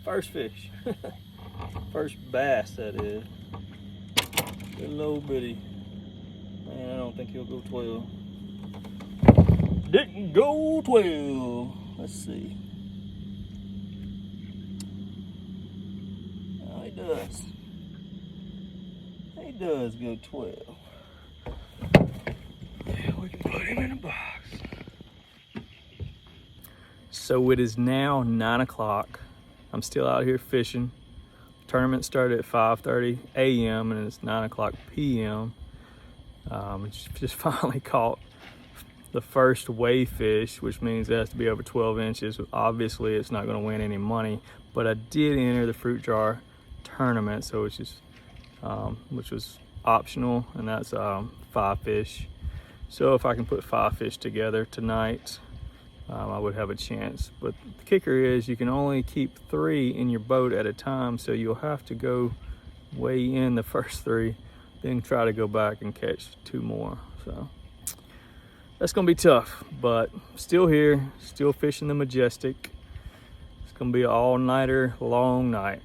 First fish. First bass, that is. Good little bitty. Man, I don't think he'll go 12. Didn't go 12. Let's see. Oh, he does. He does go 12. Yeah, we can put him in a box. So it is now 9 o'clock. I'm still out here fishing. Tournament started at 5:30 a.m. and it's 9 o'clock p.m. Just finally caught the first weigh fish, which means it has to be over 12 inches. Obviously, it's not going to win any money, but I did enter the fruit jar tournament, so which was optional, and that's 5 fish. So if I can put 5 fish together tonight, I would have a chance. But the kicker is you can only keep 3 in your boat at a time, so you'll have to go weigh in the first 3, then try to go back and catch 2 more. So that's gonna be tough, but still here, still fishing the Majestic. It's gonna be an all-nighter, long night.